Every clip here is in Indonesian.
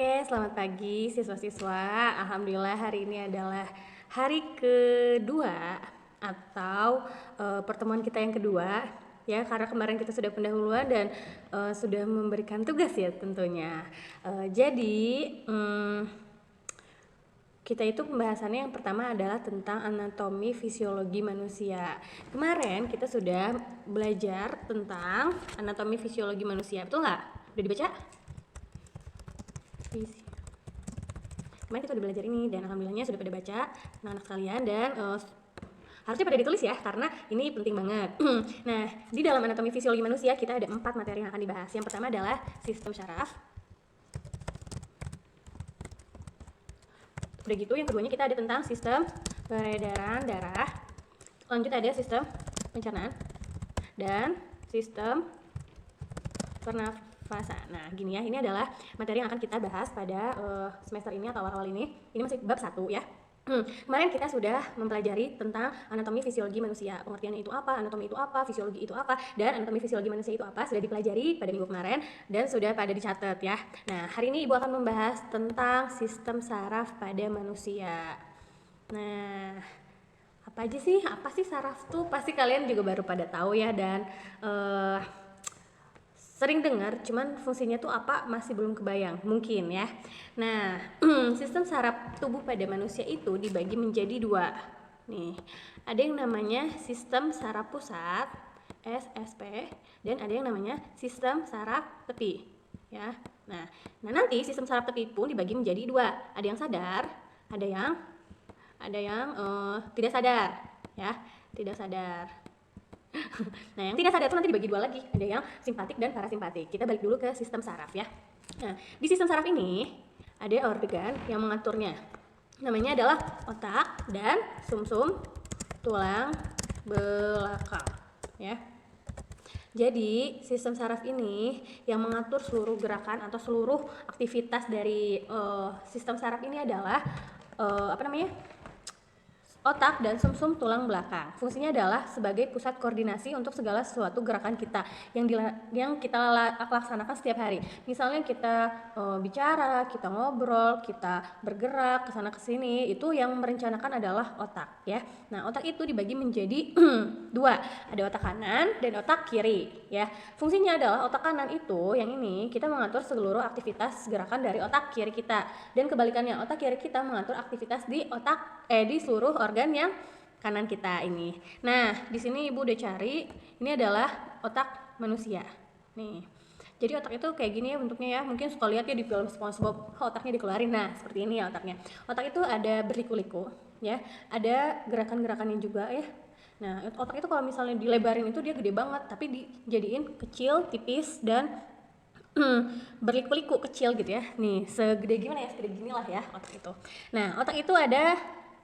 Oke, selamat pagi siswa-siswa. Alhamdulillah hari ini adalah hari kedua atau pertemuan kita yang kedua ya, karena kemarin kita sudah pendahuluan dan sudah memberikan tugas ya tentunya. Jadi kita itu pembahasannya yang pertama adalah tentang anatomi fisiologi manusia. Kemarin kita sudah belajar tentang anatomi fisiologi manusia, betul nggak? Udah dibaca? Kemarin kita udah belajar ini dan alhamdulillahnya sudah pada baca anak-anak sekalian dan harusnya pada ditulis ya karena ini penting banget. Nah, di dalam anatomi fisiologi manusia kita ada 4 materi yang akan dibahas. Yang pertama adalah sistem syaraf. Udah gitu yang keduanya kita ada tentang sistem peredaran darah. Lanjut ada sistem pencernaan dan sistem pernafasan. Nah, gini ya, ini adalah materi yang akan kita bahas pada semester ini atau awal-awal ini. Ini masih bab 1 ya. Kemarin kita sudah mempelajari tentang anatomi fisiologi manusia. Pengertiannya itu apa, anatomi itu apa, fisiologi itu apa, dan anatomi fisiologi manusia itu apa sudah dipelajari pada minggu kemarin dan sudah pada dicatat ya. Nah, hari ini Ibu akan membahas tentang sistem saraf pada manusia. Nah, apa aja sih? Apa sih saraf tuh? Pasti kalian juga baru pada tahu ya dan sering dengar, cuman fungsinya tuh apa masih belum kebayang, mungkin ya. Nah, sistem saraf tubuh pada manusia itu dibagi menjadi 2. Nih, ada yang namanya sistem saraf pusat, SSP, dan ada yang namanya sistem saraf tepi, ya. Nah, nanti sistem saraf tepi pun dibagi menjadi 2. Ada yang sadar, ada yang tidak sadar, ya, tidak sadar. Nah, yang tidak sadar itu nanti dibagi 2 lagi. Ada yang simpatik dan parasimpatik. Kita balik dulu ke sistem saraf ya. Nah, di sistem saraf ini ada organ yang mengaturnya. Namanya adalah otak dan sumsum tulang belakang ya. Jadi, sistem saraf ini yang mengatur seluruh gerakan atau seluruh aktivitas dari sistem saraf ini adalah otak dan sumsum tulang belakang. Fungsinya adalah sebagai pusat koordinasi untuk segala sesuatu gerakan kita yang kita laksanakan setiap hari. Misalnya kita bicara, kita ngobrol, kita bergerak ke sana ke sini, itu yang merencanakan adalah otak ya. Nah, otak itu dibagi menjadi 2. Ada otak kanan dan otak kiri ya. Fungsinya adalah otak kanan itu yang ini kita mengatur seluruh aktivitas gerakan dari otak kiri kita dan kebalikannya otak kiri kita mengatur aktivitas di di seluruh organ yang kanan kita ini. Nah, di sini Ibu udah cari, ini adalah otak manusia. Nih. Jadi otak itu kayak gini ya bentuknya ya. Mungkin suka lihat ya di film SpongeBob, otaknya dikeluarin. Nah, seperti ini ya otaknya. Otak itu ada berliku-liku ya. Ada gerakan-gerakannya juga ya. Nah, otak itu kalau misalnya dilebarin itu dia gede banget, tapi dijadiin kecil, tipis dan berliku-liku kecil gitu ya. Nih, segede gimana ya? Segede gini lah ya otak itu. Nah, otak itu ada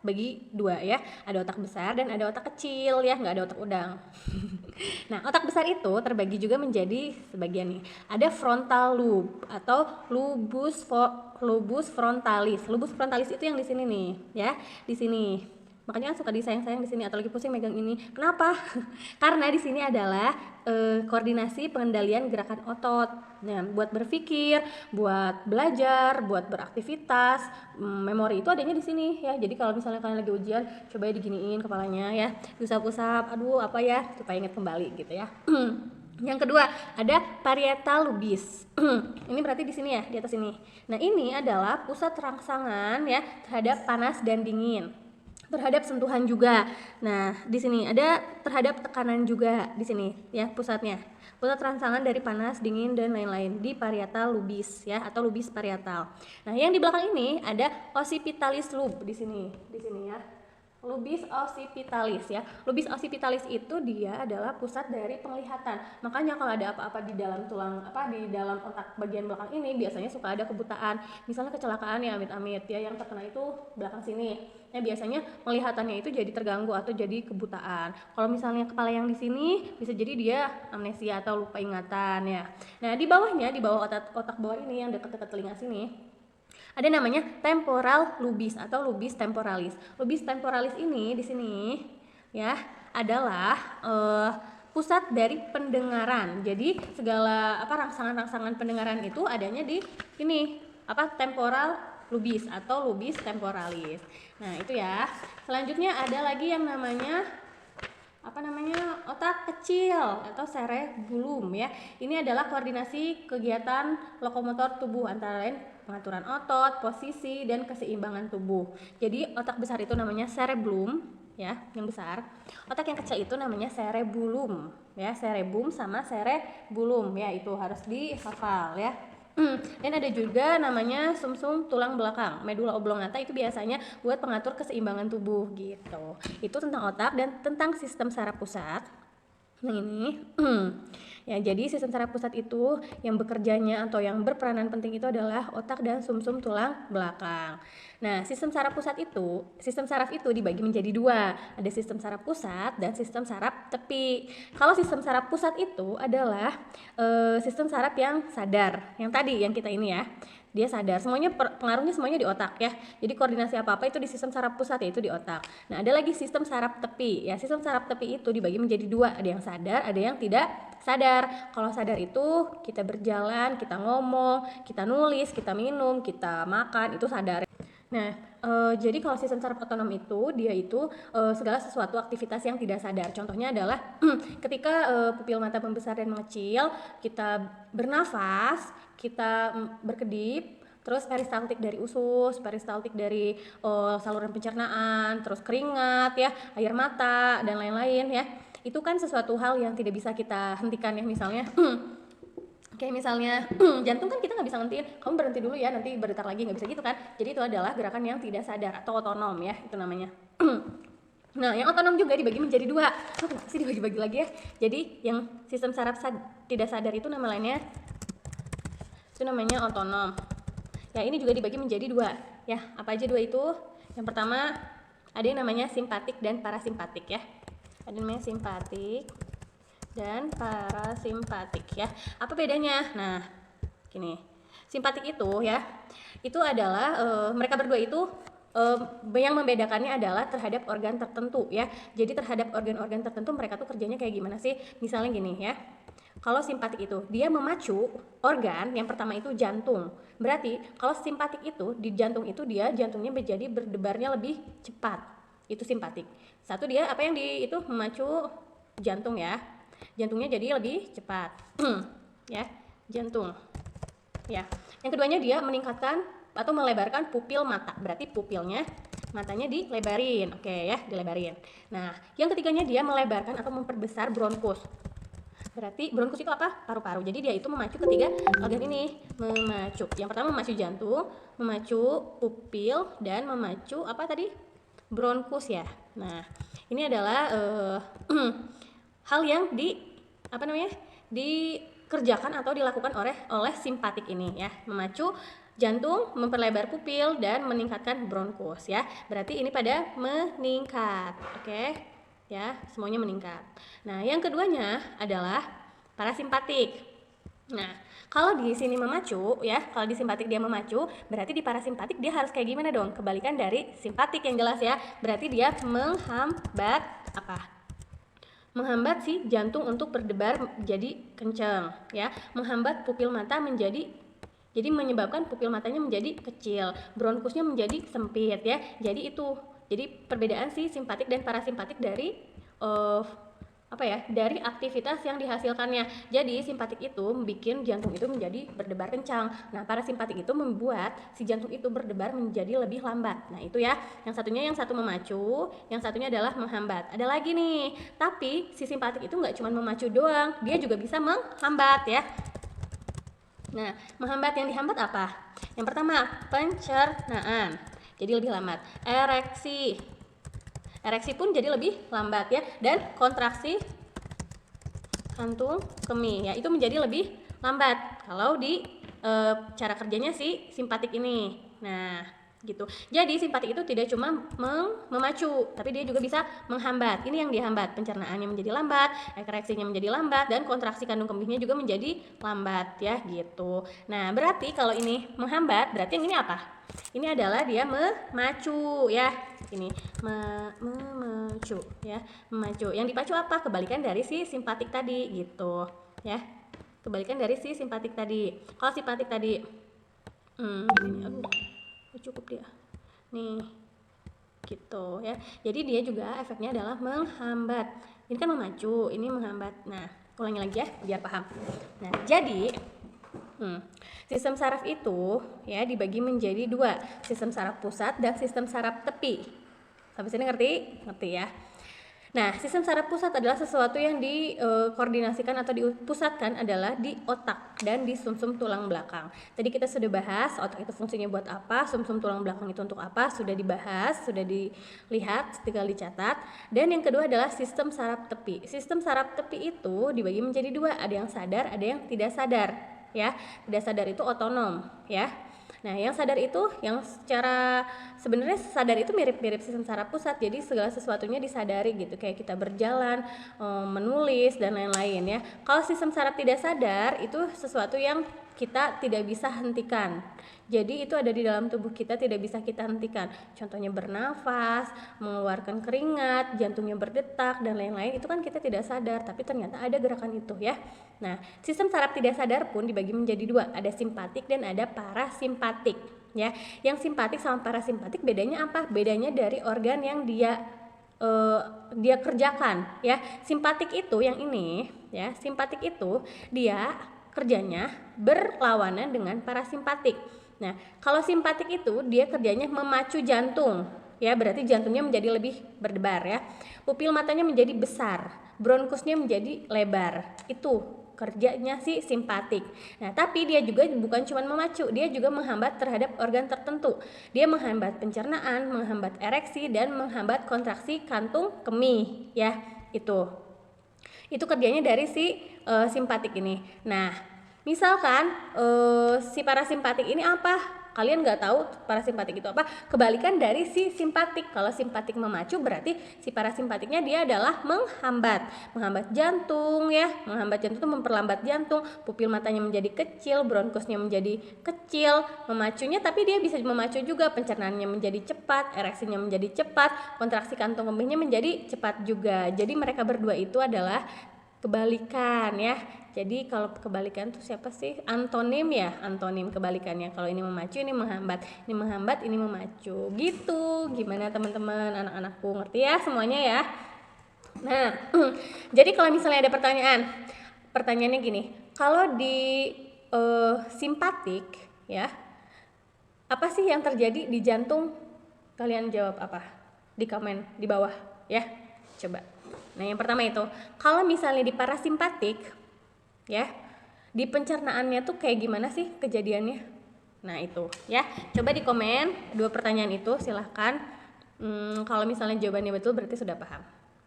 bagi 2 ya, ada otak besar dan ada otak kecil ya, nggak ada otak udang. Nah, otak besar itu terbagi juga menjadi sebagian nih. Ada frontal lobe atau lobus frontalis. Lobus frontalis itu yang di sini nih, ya, di sini. Makanya kan suka disayang-sayang di sini atau lagi pusing megang ini. Kenapa? Karena di sini adalah koordinasi pengendalian gerakan otot. Nah, buat berpikir, buat belajar, buat beraktivitas, memori itu adanya di sini ya. Jadi kalau misalnya kalian lagi ujian, coba diginiin kepalanya ya, diusap-usap, aduh apa ya, supaya ingat kembali gitu ya. Yang kedua ada parietal lobis. Ini berarti di sini ya, di atas ini. Nah, ini adalah pusat rangsangan ya terhadap panas dan dingin, terhadap sentuhan juga. Nah, di sini ada terhadap tekanan juga di sini ya pusatnya. Pusat rangsangan dari panas, dingin dan lain-lain di parietal lobis ya atau lobis parietal. Nah, yang di belakang ini ada occipitalis lobe di sini ya. Lobis occipitalis ya. Lobis occipitalis itu dia adalah pusat dari penglihatan. Makanya kalau ada apa-apa di dalam di dalam otak bagian belakang ini biasanya suka ada kebutaan. Misalnya kecelakaan ya amit-amit ya yang terkena itu belakang sini. Ya biasanya penglihatannya itu jadi terganggu atau jadi kebutaan. Kalau misalnya kepala yang di sini bisa jadi dia amnesia atau lupa ingatan ya. Nah, di bawahnya, di bawah otak bawah ini yang dekat-dekat telinga sini ada namanya temporal lobis atau lobis temporalis. Lobis temporalis ini di sini ya adalah pusat dari pendengaran. Jadi segala rangsangan-rangsangan pendengaran itu adanya di sini temporal lubis atau lubis temporalis. Nah, itu ya. Selanjutnya ada lagi yang namanya otak kecil atau cerebellum ya. Ini adalah koordinasi kegiatan lokomotor tubuh antara lain pengaturan otot, posisi dan keseimbangan tubuh. Jadi otak besar itu namanya cerebellum ya, yang besar. Otak yang kecil itu namanya cerebellum ya. Cerebellum sama cerebellum ya, itu harus dihafal ya. Dan ada juga namanya sumsum tulang belakang, medula oblongata, itu biasanya buat pengatur keseimbangan tubuh gitu. Itu tentang otak dan tentang sistem saraf pusat. Nah ini ya, jadi sistem saraf pusat itu yang bekerjanya atau yang berperanan penting itu adalah otak dan sumsum tulang belakang. Nah, sistem saraf itu dibagi menjadi dua, ada sistem saraf pusat dan sistem saraf tepi. Kalau sistem saraf pusat itu adalah sistem saraf yang sadar, yang tadi yang kita ini ya, dia sadar, semuanya pengaruhnya semuanya di otak ya. Jadi koordinasi apa-apa itu di sistem saraf pusat, yaitu di otak. Nah, ada lagi sistem saraf tepi ya. Sistem saraf tepi itu dibagi menjadi dua, ada yang sadar, ada yang tidak sadar. Kalau sadar itu kita berjalan, kita ngomong, kita nulis, kita minum, kita makan, itu sadar. Nah, jadi kalau sistem saraf otonom itu dia itu segala sesuatu aktivitas yang tidak sadar. Contohnya adalah ketika pupil mata membesar dan mengecil, kita bernafas, kita berkedip, terus peristaltik dari usus, peristaltik dari saluran pencernaan, terus keringat ya, air mata dan lain-lain ya. Itu kan sesuatu hal yang tidak bisa kita hentikan ya, misalnya kayak misalnya jantung kan kita nggak bisa ngentiin, kamu berhenti dulu ya, nanti berdetak lagi, nggak bisa gitu kan. Jadi itu adalah gerakan yang tidak sadar atau otonom ya, itu namanya. Nah, yang otonom juga dibagi menjadi dua. Kenapa sih dibagi-bagi lagi ya? Jadi yang sistem saraf tidak sadar itu nama lainnya, itu namanya otonom. Ya, ini juga dibagi menjadi dua. Ya, apa aja dua itu? Yang pertama ada yang namanya simpatik dan parasimpatik ya. Ada yang namanya simpatik dan parasimpatik ya. Apa bedanya? Nah, gini. Simpatik itu ya, itu adalah mereka berdua itu yang membedakannya adalah terhadap organ tertentu ya. Jadi terhadap organ-organ tertentu mereka tuh kerjanya kayak gimana sih? Misalnya gini ya. Kalau simpatik itu dia memacu organ, yang pertama itu jantung. Berarti kalau simpatik itu di jantung itu dia jantungnya menjadi berdebarnya lebih cepat. Itu simpatik. Satu dia apa yang itu memacu jantung ya. Jantungnya jadi lebih cepat. Ya, jantung. Ya. Yang keduanya dia meningkatkan atau melebarkan pupil mata. Berarti pupilnya matanya dilebarin. Oke ya, dilebarin. Nah, yang ketiganya dia melebarkan atau memperbesar bronkus. Berarti bronkus itu apa? Paru-paru. Jadi dia itu memacu ketiga organ ini, memacu. Yang pertama memacu jantung, memacu pupil dan memacu apa tadi? Bronkus ya. Nah, ini adalah hal yang dikerjakan atau dilakukan oleh simpatik ini ya, memacu jantung, memperlebar pupil dan meningkatkan bronkus ya. Berarti ini pada meningkat. Oke. Ya, semuanya meningkat. Nah, yang keduanya adalah parasimpatik. Nah, kalau di sini memacu ya, kalau di simpatik dia memacu, berarti di parasimpatik dia harus kayak gimana dong? Kebalikan dari simpatik yang jelas ya. Berarti dia menghambat apa? Menghambat si jantung untuk berdebar menjadi kencang ya, menghambat pupil mata jadi menyebabkan pupil matanya menjadi kecil, bronkusnya menjadi sempit ya. Jadi perbedaan si simpatik dan parasimpatik dari dari aktivitas yang dihasilkannya. Jadi simpatik itu bikin jantung itu menjadi berdebar kencang. Nah, parasimpatik itu membuat si jantung itu berdebar menjadi lebih lambat. Nah, itu ya. Yang satu memacu, yang satunya adalah menghambat. Ada lagi nih. Tapi si simpatik itu nggak cuma memacu doang, dia juga bisa menghambat ya. Nah, menghambat, yang dihambat apa? Yang pertama, pencernaan. Jadi lebih lambat. Ereksi pun jadi lebih lambat ya, dan kontraksi kantung kemih ya, itu menjadi lebih lambat kalau di cara kerjanya si simpatik ini. Nah, gitu. Jadi simpatik itu tidak cuma memacu, tapi dia juga bisa menghambat. Ini yang dihambat, pencernaannya menjadi lambat, ereksinya menjadi lambat, dan kontraksi kandung kemihnya juga menjadi lambat ya, gitu. Nah, berarti kalau ini menghambat, berarti yang ini apa? Ini adalah dia memacu ya. Ini memacu ya, memacu. Yang dipacu apa? Kebalikan dari si simpatik tadi gitu ya. Kebalikan dari si simpatik tadi. Kalau simpatik tadi Gini, aduh, cukup dia. Nih, gitu ya. Jadi dia juga efeknya adalah menghambat. Ini kan memacu, ini menghambat. Nah, ulangi lagi ya biar paham. Nah, jadi sistem saraf itu ya dibagi menjadi dua, sistem saraf pusat dan sistem saraf tepi. Sampai sini ngerti? Ngerti ya. Nah, sistem saraf pusat adalah sesuatu yang dikoordinasikan atau dipusatkan adalah di otak dan di sumsum tulang belakang. Tadi kita sudah bahas otak itu fungsinya buat apa, sumsum tulang belakang itu untuk apa, sudah dibahas, sudah dilihat, tinggal dicatat. Dan yang kedua adalah sistem saraf tepi. Sistem saraf tepi itu dibagi menjadi dua, ada yang sadar, ada yang tidak sadar, ya. Tidak sadar itu otonom, ya. Nah, yang sadar itu yang secara sebenarnya sadar itu mirip-mirip sistem saraf pusat. Jadi segala sesuatunya disadari gitu, kayak kita berjalan, menulis dan lain-lain ya. Kalau sistem saraf tidak sadar itu sesuatu yang kita tidak bisa hentikan. Jadi itu ada di dalam tubuh kita, tidak bisa kita hentikan. Contohnya bernafas, mengeluarkan keringat, jantungnya berdetak dan lain-lain. Itu kan kita tidak sadar, tapi ternyata ada gerakan itu ya. Nah, sistem saraf tidak sadar pun dibagi menjadi dua, ada simpatik dan ada parasimpatik ya. Yang simpatik sama parasimpatik bedanya apa? Bedanya dari organ yang dia kerjakan ya. Simpatik itu yang ini ya, simpatik itu dia kerjanya berlawanan dengan parasimpatik. Nah, kalau simpatik itu dia kerjanya memacu jantung ya, berarti jantungnya menjadi lebih berdebar ya. Pupil matanya menjadi besar, bronkusnya menjadi lebar. Itu kerjanya si simpatik. Nah, tapi dia juga bukan cuma memacu, dia juga menghambat terhadap organ tertentu. Dia menghambat pencernaan, menghambat ereksi dan menghambat kontraksi kantung kemih ya. Itu kerjanya dari si simpatik ini. Nah, misalkan si parasimpatik ini apa? Kalian nggak tahu parasimpatik itu apa? Kebalikan dari si simpatik. Kalau simpatik memacu berarti si parasimpatiknya dia adalah menghambat jantung ya. Menghambat jantung itu memperlambat jantung, pupil matanya menjadi kecil, bronkusnya menjadi kecil, memacunya tapi dia bisa memacu juga, pencernaannya menjadi cepat, ereksinya menjadi cepat, kontraksi kantung kemihnya menjadi cepat juga. Jadi mereka berdua itu adalah kebalikan ya. Jadi kalau kebalikan itu siapa sih? Antonim ya, antonim kebalikannya. Kalau ini memacu, ini menghambat. Ini menghambat, ini memacu. Gitu. Gimana teman-teman, anak-anakku ngerti ya semuanya ya? Nah, jadi kalau misalnya ada pertanyaannya gini. Kalau di simpatik ya, apa sih yang terjadi di jantung? Kalian jawab apa? Di komen di bawah ya. Coba. Nah, yang pertama itu, kalau misalnya di parasimpatik ya, di pencernaannya tuh kayak gimana sih kejadiannya? Nah, itu ya. Coba di komen dua pertanyaan itu, silahkan. Kalau misalnya jawabannya betul berarti sudah paham.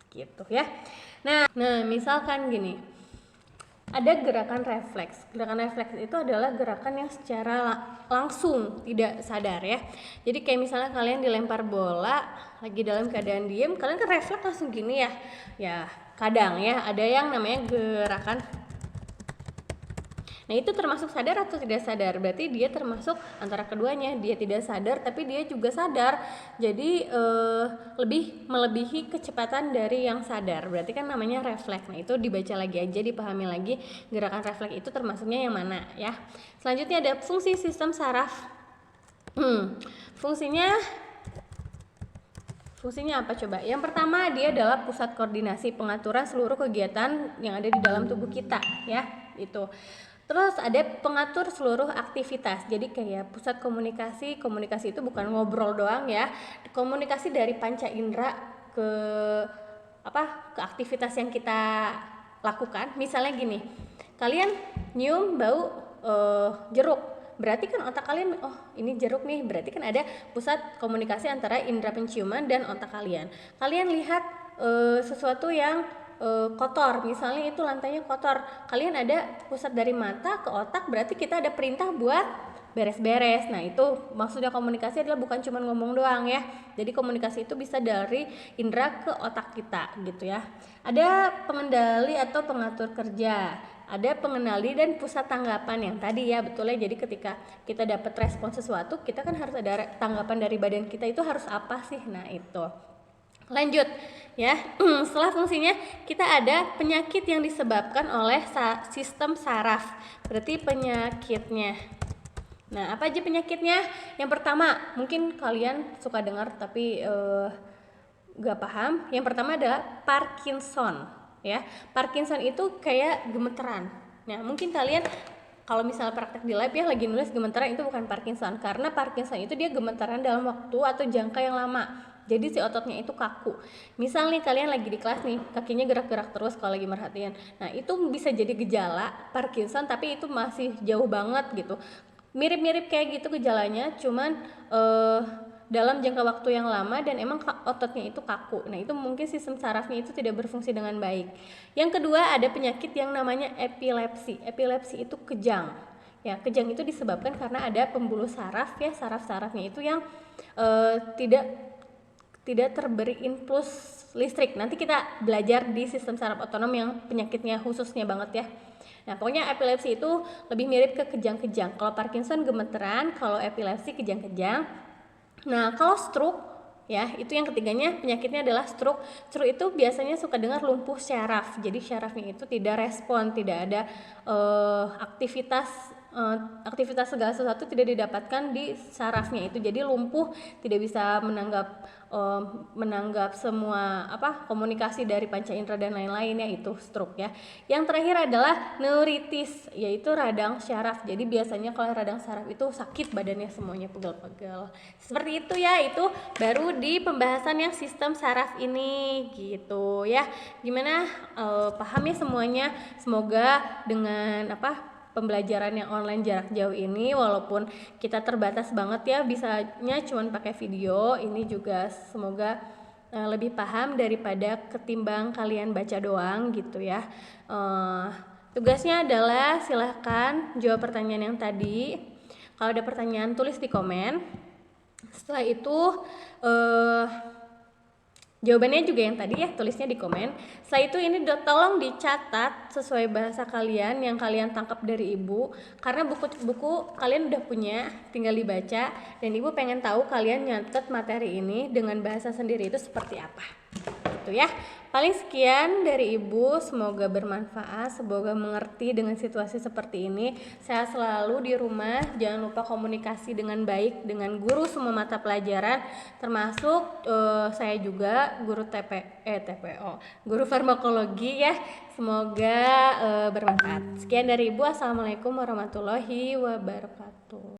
Gitu ya. Nah, misalkan gini. Ada gerakan refleks. Gerakan refleks itu adalah gerakan yang secara langsung tidak sadar ya. Jadi kayak misalnya kalian dilempar bola lagi dalam keadaan diem, kalian kan refleks langsung gini ya. Ya, kadang ya ada yang namanya gerakan. Nah, itu termasuk sadar atau tidak sadar? Berarti dia termasuk antara keduanya. Dia tidak sadar tapi dia juga sadar. Jadi lebih melebihi kecepatan dari yang sadar. Berarti kan namanya refleks. Nah, itu dibaca lagi aja, dipahami lagi gerakan refleks itu termasuknya yang mana ya. Selanjutnya ada fungsi sistem saraf. Fungsinya apa coba? Yang pertama, dia adalah pusat koordinasi pengaturan seluruh kegiatan yang ada di dalam tubuh kita ya. Itu. Terus ada pengatur seluruh aktivitas. Jadi kayak pusat komunikasi itu bukan ngobrol doang ya. Komunikasi dari panca indera ke aktivitas yang kita lakukan. Misalnya gini. Kalian nyium bau jeruk. Berarti kan otak kalian, oh ini jeruk nih, berarti kan ada pusat komunikasi antara indera penciuman dan otak kalian. Kalian lihat sesuatu yang kotor, misalnya itu lantainya kotor, kalian ada pusat dari mata ke otak, berarti kita ada perintah buat beres-beres. Nah, itu maksudnya komunikasi adalah bukan cuma ngomong doang ya. Jadi komunikasi itu bisa dari indera ke otak kita gitu ya. Ada pengendali atau pengatur kerja, ada pengenali dan pusat tanggapan yang tadi ya, betul ya. Jadi ketika kita dapat respon sesuatu, kita kan harus ada tanggapan dari badan kita, itu harus apa sih? Nah, itu. Lanjut ya. Setelah fungsinya kita ada penyakit yang disebabkan oleh sistem saraf. Berarti penyakitnya Nah, apa aja penyakitnya? Yang pertama, mungkin kalian suka dengar tapi gak paham. Yang pertama adalah Parkinson, ya. Parkinson itu kayak gemeteran. Nah, mungkin kalian kalau misalnya praktek di lab ya lagi nulis gemeteran, itu bukan Parkinson, karena Parkinson itu dia gemeteran dalam waktu atau jangka yang lama. Jadi si ototnya itu kaku. Misal nih kalian lagi di kelas nih, kakinya gerak-gerak terus kalau lagi merhatiin. Nah, itu bisa jadi gejala Parkinson, tapi itu masih jauh banget gitu. Mirip-mirip kayak gitu gejalanya, cuman dalam jangka waktu yang lama dan emang ototnya itu kaku. Nah, itu mungkin sistem sarafnya itu tidak berfungsi dengan baik. Yang kedua, ada penyakit yang namanya epilepsi. Epilepsi itu kejang. Ya, kejang itu disebabkan karena ada pembuluh saraf ya, saraf-sarafnya itu yang tidak terberi impuls listrik. Nanti kita belajar di sistem saraf otonom yang penyakitnya khususnya banget ya. Nah, pokoknya epilepsi itu lebih mirip ke kejang-kejang. Kalau Parkinson gemeteran, kalau epilepsi kejang-kejang. Nah, kalau stroke ya, itu yang ketiganya penyakitnya adalah stroke. Stroke itu biasanya suka dengar lumpuh syaraf. Jadi syarafnya itu tidak respon, tidak ada aktivitas segala sesuatu tidak didapatkan di sarafnya itu. Jadi lumpuh, tidak bisa menanggap semua komunikasi dari panca indera dan lain-lainnya, itu stroke ya. Yang terakhir adalah neuritis, yaitu radang syaraf. Jadi biasanya kalau radang syaraf itu sakit badannya semuanya pegel-pegel. Seperti itu ya, itu baru di pembahasan yang sistem saraf ini gitu ya. Gimana paham ya semuanya? Semoga dengan pembelajaran yang online jarak jauh ini, walaupun kita terbatas banget ya bisanya cuman pakai video, ini juga semoga lebih paham daripada ketimbang kalian baca doang gitu ya. Tugasnya adalah silahkan jawab pertanyaan yang tadi. Kalau ada pertanyaan tulis di komen. Setelah itu jawabannya juga yang tadi ya, tulisnya di komen. Setelah itu ini tolong dicatat sesuai bahasa kalian yang kalian tangkap dari ibu, karena buku kalian udah punya, tinggal dibaca, dan ibu pengen tahu kalian nyatet materi ini dengan bahasa sendiri itu seperti apa gitu ya. Paling sekian dari ibu, semoga bermanfaat, semoga mengerti dengan situasi seperti ini. Sehat selalu di rumah, jangan lupa komunikasi dengan baik dengan guru semua mata pelajaran, termasuk saya juga guru TPO, guru farmakologi ya. Semoga bermanfaat. Sekian dari ibu, assalamualaikum warahmatullahi wabarakatuh.